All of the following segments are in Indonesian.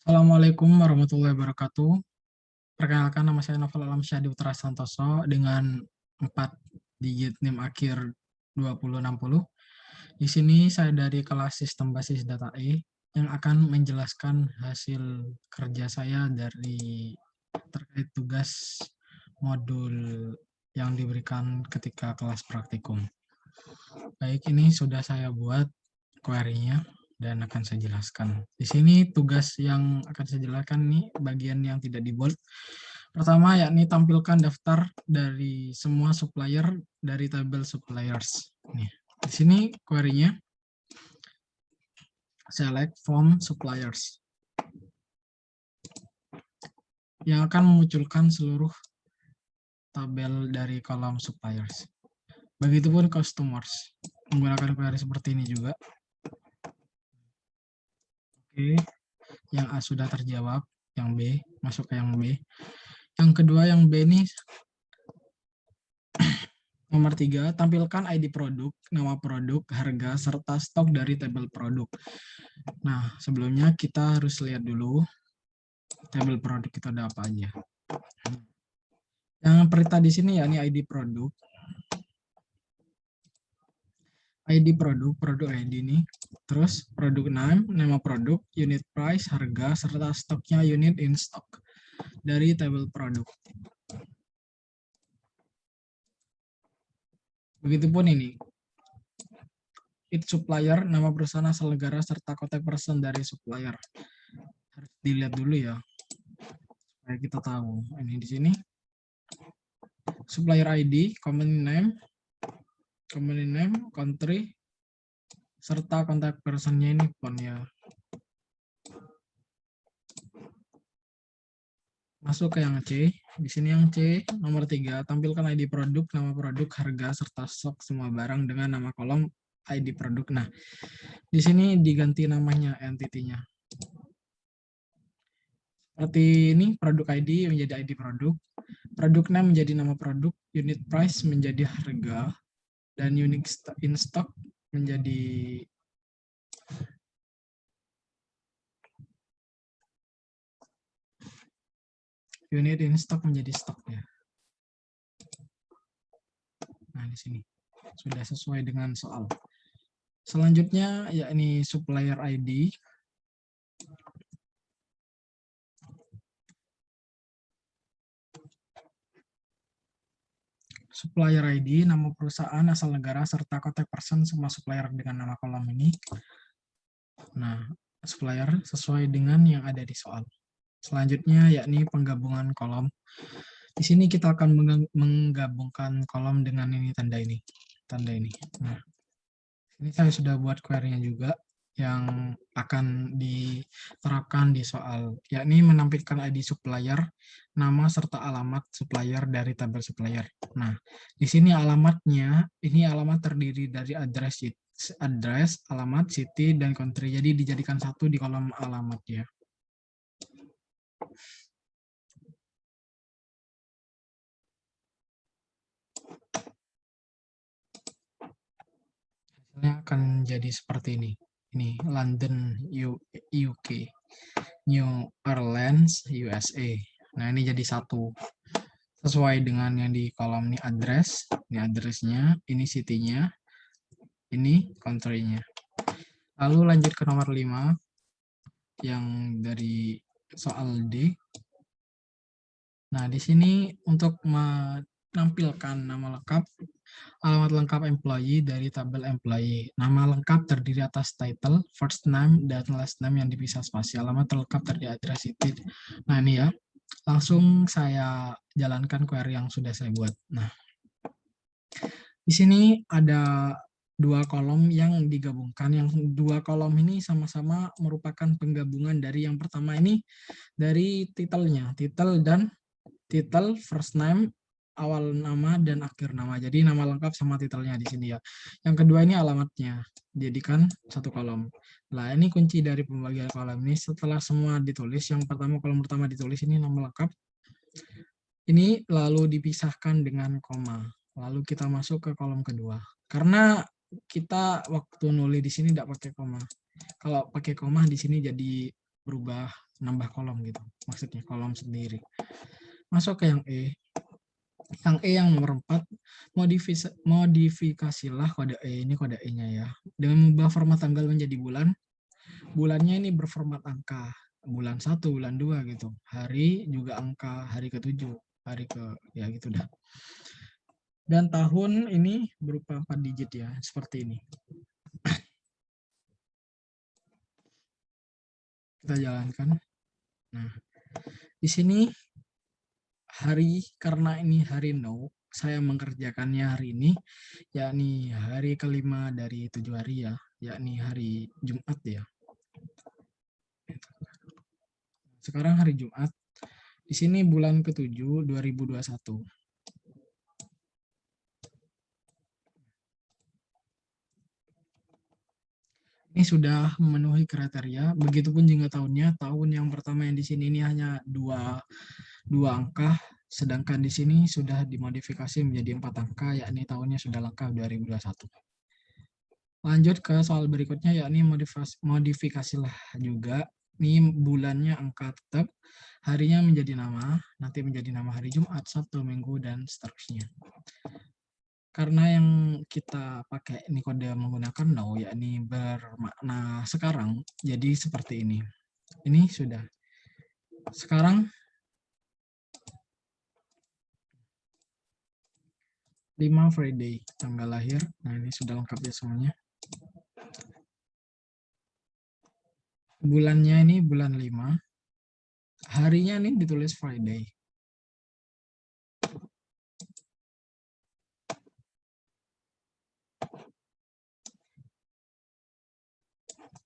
Assalamualaikum warahmatullahi wabarakatuh. Perkenalkan, nama saya Novel Alamsyah Putra Santoso dengan 4 digit NIM akhir 2060. Di sini saya dari kelas Sistem Basis Data E yang akan menjelaskan hasil kerja saya dari terkait tugas modul yang diberikan ketika kelas praktikum. Baik, ini sudah saya buat query-nya dan akan saya jelaskan. Di sini tugas yang akan saya jelaskan nih bagian yang tidak di bold. Pertama yakni tampilkan daftar dari semua supplier dari tabel suppliers. Nih, di sini query-nya select from suppliers yang akan memunculkan seluruh tabel dari kolom suppliers. Begitupun customers menggunakan query seperti ini juga. Oke, yang A sudah terjawab, yang B masuk ke yang B. Yang kedua yang B ini nomor 3, tampilkan ID produk, nama produk, harga, serta stok dari tabel produk. Nah, sebelumnya kita harus lihat dulu tabel produk itu ada apa aja. Yang perintah di sini yakni ID produk. ID produk, produk ID ini. Terus produk name, nama produk, unit price, harga, serta stoknya unit in stock dari tabel produk. Begitupun ini. It supplier, nama perusahaan asal negara, serta kontak person dari supplier. Harus dilihat dulu ya, supaya kita tahu. Ini di sini. Supplier ID, company name, country, serta kontak personnya ini pun ya. Masuk ke yang C. Di sini yang C, nomor 3, tampilkan ID produk, nama produk, harga, serta stok semua barang dengan nama kolom ID produk. Nah, di sini diganti namanya entity-nya. Seperti ini, produk ID menjadi ID produk, produk name menjadi nama produk, unit price menjadi harga, dan unit in stock menjadi unit in stock menjadi stoknya. Nah, di sini sudah sesuai dengan soal. Selanjutnya yakni supplier ID. Supplier ID, nama perusahaan, asal negara, serta kontak person semua supplier dengan nama kolom ini. Nah, supplier sesuai dengan yang ada di soal. Selanjutnya yakni penggabungan kolom. Di sini kita akan menggabungkan kolom dengan ini tanda ini. Nah, ini saya sudah buat query-nya juga yang akan diterapkan di soal, yakni menampilkan ID supplier, nama serta alamat supplier dari tabel supplier. Nah, di sini alamatnya, ini alamat terdiri dari address, alamat, city, dan country. Jadi dijadikan satu di kolom alamat ya. Hasilnya akan jadi seperti ini. Ini London, UK, New Orleans, USA. Nah, ini jadi satu. Sesuai dengan yang di kolom ini address, ini addressnya, ini city-nya, ini country-nya. Lalu lanjut ke nomor 5, yang dari soal D. Nah, di sini untuk menampilkan nama lengkap, alamat lengkap employee dari tabel employee. Nama lengkap terdiri atas title, first name, dan last name yang dipisah spasi. Alamat terlengkap terdiri address city. Nah, ini ya. Langsung saya jalankan query yang sudah saya buat. Nah, di sini ada dua kolom yang digabungkan. Yang dua kolom ini sama-sama merupakan penggabungan dari yang pertama ini dari title-nya, title, first name, awal nama dan akhir nama. Jadi nama lengkap sama titelnya di sini ya. Yang kedua ini alamatnya, jadikan satu kolom. Nah, ini kunci dari pembagian kolom ini. Setelah semua ditulis, yang pertama kolom pertama ditulis ini nama lengkap. Ini lalu dipisahkan dengan koma. Lalu kita masuk ke kolom kedua. Karena kita waktu nulis di sini tidak pakai koma. Kalau pakai koma di sini jadi berubah, nambah kolom gitu. Maksudnya kolom sendiri. Masuk ke yang E. Yang E yang nomor 4, modifikasilah kode E, ini kode E-nya ya. Dengan mengubah format tanggal menjadi bulan, bulannya ini berformat angka. Bulan 1, bulan 2 gitu. Hari juga angka, hari ke-7, hari ke, ya gitu dah. Dan tahun ini berupa 4 digit ya, seperti ini. Kita jalankan. Nah, di sini hari, karena ini hari no, saya mengerjakannya hari ini, yakni hari kelima dari 7 hari ya, yakni hari Jumat ya. Sekarang hari Jumat, di sini bulan ke-7 2021. Ini sudah memenuhi kriteria, begitupun juga tahunnya. Tahun yang pertama yang di sini ini hanya dua angka, sedangkan di sini sudah dimodifikasi menjadi 4 angka, yakni tahunnya sudah lengkap 2021. Lanjut ke soal berikutnya, yakni modifikasilah juga. Ini bulannya angka tetap, harinya menjadi nama, nanti menjadi nama hari Jumat, Sabtu, Minggu, dan seterusnya. Karena yang kita pakai ini kode menggunakan now, yakni bermakna sekarang, jadi seperti ini. Ini sudah. Sekarang 5 Friday, tanggal lahir. Nah, ini sudah lengkap ya semuanya. Bulannya ini bulan 5. Harinya ini ditulis Friday.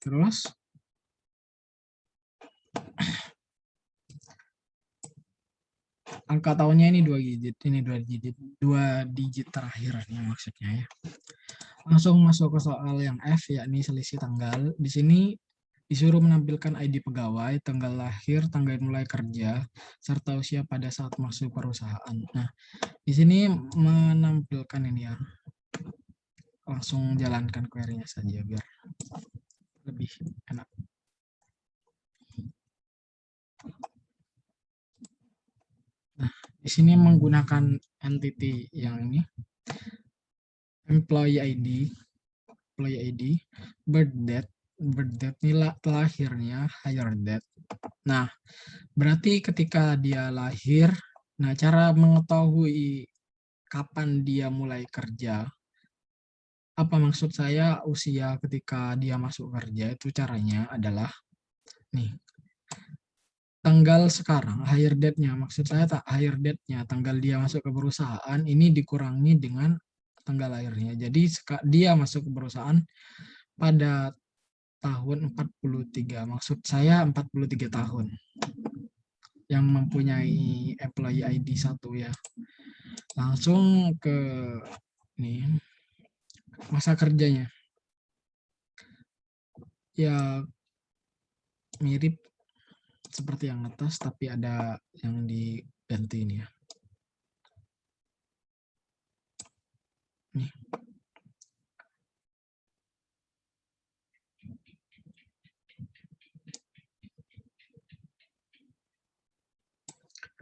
Terus angka tahunnya ini 2 digit, ini 2 digit terakhir nih maksudnya ya. Langsung masuk ke soal yang F, yakni selisih tanggal. Di sini disuruh menampilkan ID pegawai, tanggal lahir, tanggal mulai kerja, serta usia pada saat masuk perusahaan. Nah, di sini menampilkan ini ya. Langsung jalankan query-nya saja biar lebih enak. Nah, di sini menggunakan entity yang ini, employee ID, birth date nilai lahirnya, hire date. Nah, berarti ketika dia lahir, nah cara mengetahui kapan dia mulai kerja, apa maksud saya usia ketika dia masuk kerja, itu caranya adalah nih, tanggal sekarang, hire date-nya, maksud saya tak hire date-nya, tanggal dia masuk ke perusahaan, ini dikurangi dengan tanggal lahirnya. Jadi dia masuk ke perusahaan pada tahun 43, maksud saya 43 tahun. Yang mempunyai employee ID 1 ya. Langsung ke nih, masa kerjanya. Ya mirip seperti yang atas, tapi ada yang diganti ini ya. Nih.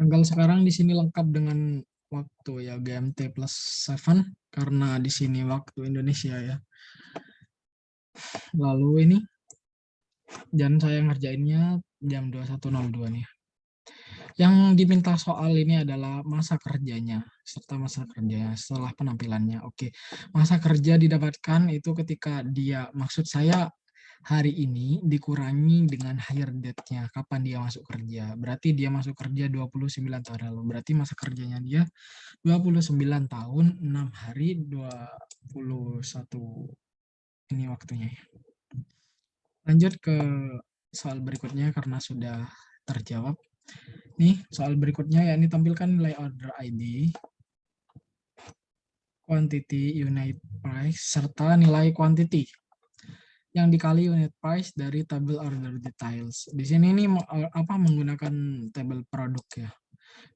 Tanggal sekarang di sini lengkap dengan waktu ya, GMT +7 karena di sini waktu Indonesia ya. Lalu ini dan saya ngerjainnya jam 21.02 nih. Yang diminta soal ini adalah masa kerjanya serta masa kerjanya setelah penampilannya. Oke, masa kerja didapatkan itu ketika dia, maksud saya hari ini dikurangi dengan hire date-nya, kapan dia masuk kerja. Berarti dia masuk kerja 29 tahun lalu. Berarti masa kerjanya dia 29 tahun, 6 hari, 21 ini waktunya. Lanjut ke soal berikutnya karena sudah terjawab. Nih, soal berikutnya yakni tampilkan nilai order ID, quantity, unit price, serta nilai quantity yang dikali unit price dari tabel order details. Di sini ini menggunakan tabel produk ya.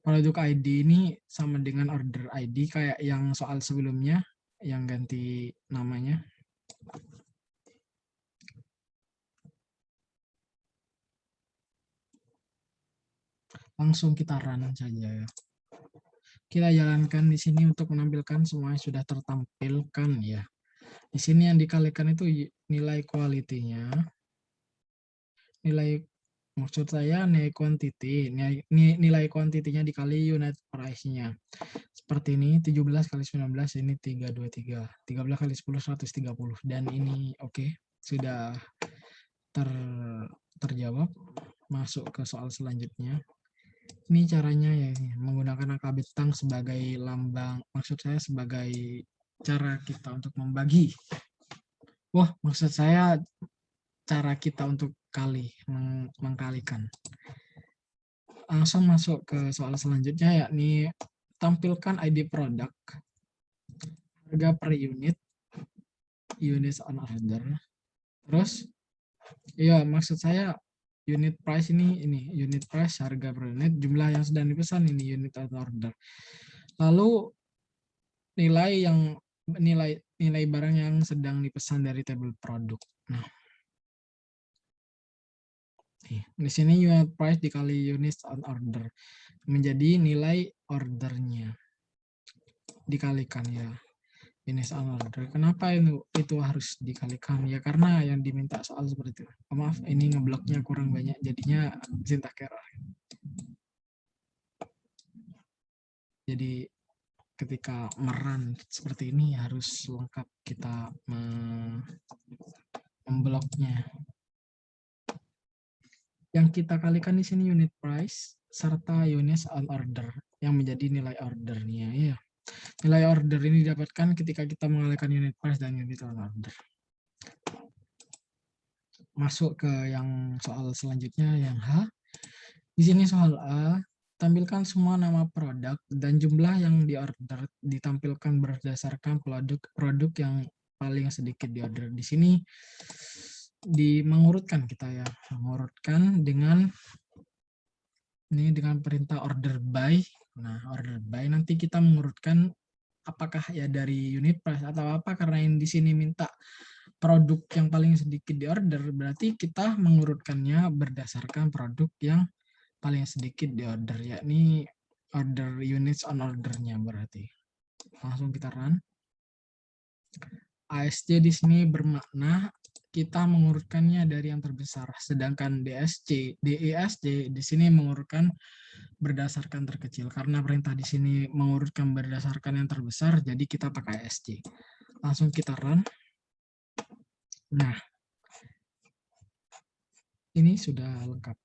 Produk ID ini sama dengan order ID kayak yang soal sebelumnya yang ganti namanya. Langsung kita run saja ya. Kita jalankan di sini untuk menampilkan semuanya sudah tertampilkan ya. Di sini yang dikalikan itu nilai quality-nya. Nilai maksud saya nilai quantity, nilai quantity-nya dikali unit price-nya. Seperti ini 17 kali 19 ini 323. 13 kali 10 130 dan ini oke, sudah terjawab. Masuk ke soal selanjutnya. Ini caranya ya, menggunakan angka bintang sebagai lambang, maksud saya sebagai cara kita untuk membagi. Wah, maksud saya cara kita untuk mengkalikan. Langsung masuk ke soal selanjutnya, yakni tampilkan ID produk, harga per unit, units on order. Terus, ya maksud saya unit price ini unit price, harga per unit, jumlah yang sedang dipesan ini unit on order. Lalu nilai barang yang sedang dipesan dari tabel produk. Nah, di sini unit price dikali units on order menjadi nilai ordernya, dikalikan ya units on order. Kenapa itu harus dikalikan ya? Karena yang diminta soal seperti itu. Maaf, ini ngebloknya kurang banyak, jadinya syntax error. Jadi ketika meran seperti ini harus lengkap kita membloknya. Yang kita kalikan di sini unit price serta units on order yang menjadi nilai ordernya ya. Nilai order ini didapatkan ketika kita mengalihkan unit price dan unit on order. Masuk ke yang soal selanjutnya yang H. Di sini soal A, tampilkan semua nama produk dan jumlah yang diorder ditampilkan berdasarkan produk yang paling sedikit diorder. Di sini mengurutkan kita ya, mengurutkan dengan perintah order by. Nah, order by nanti kita mengurutkan apakah ya dari unit price atau apa, karena yang di sini minta produk yang paling sedikit diorder, berarti kita mengurutkannya berdasarkan produk yang paling sedikit diorder, yakni order units on ordernya berarti. Langsung kita run. ASC di sini bermakna kita mengurutkannya dari yang terbesar, sedangkan DESC di sini mengurutkan berdasarkan terkecil. Karena perintah di sini mengurutkan berdasarkan yang terbesar, jadi kita pakai ASC. Langsung kita run. Nah, ini sudah lengkap.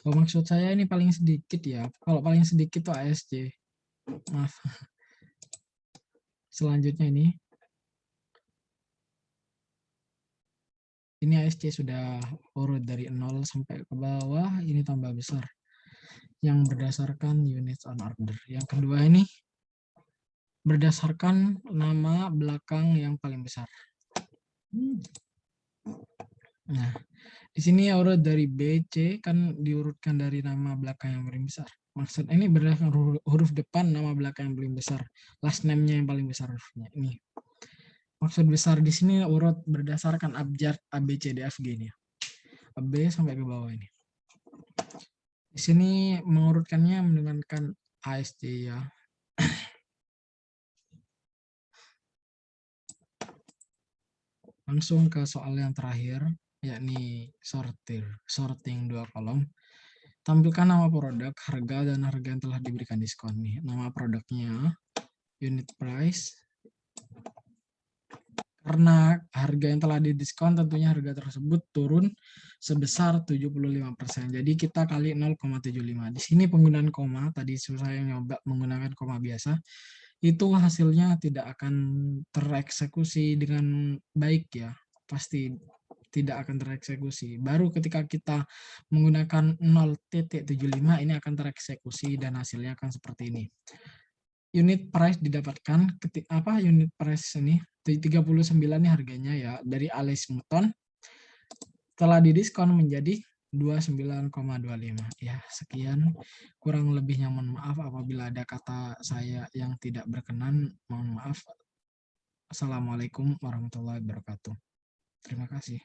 Oh, maksud saya ini paling sedikit ya. Kalau paling sedikit tuh ASC. Maaf. Selanjutnya ini ASC sudah urut dari 0 sampai ke bawah, ini tambah besar. Yang berdasarkan units on order. Yang kedua ini berdasarkan nama belakang yang paling besar. Nah, di sini urut dari B, C kan diurutkan dari nama belakang yang paling besar. Maksud ini berdasarkan huruf depan nama belakang yang paling besar. Last name-nya yang paling besar hurufnya. Ini. Maksud besar di sini urut berdasarkan abjad A, B, C, D, F, G ini. A, B sampai ke bawah ini. Di sini mengurutkannya menggunakan ASC ya. Langsung ke soal yang terakhir, yakni sorting 2 kolom. Tampilkan nama produk, harga, dan harga yang telah diberikan diskon nih. Nama produknya, unit price. Karena harga yang telah didiskon, tentunya harga tersebut turun sebesar 75%. Jadi kita kali 0,75. Di sini penggunaan koma, tadi saya nyoba menggunakan koma biasa, itu hasilnya tidak akan tereksekusi dengan baik ya. Pasti tidak akan tereksekusi. Baru ketika kita menggunakan 0,75 ini akan tereksekusi dan hasilnya akan seperti ini. Unit price didapatkan unit price ini 39 nih harganya ya dari Alice Muton telah didiskon menjadi 29,25. Ya, sekian. Kurang lebihnya mohon maaf apabila ada kata saya yang tidak berkenan. Mohon maaf. Assalamualaikum warahmatullahi wabarakatuh. Terima kasih.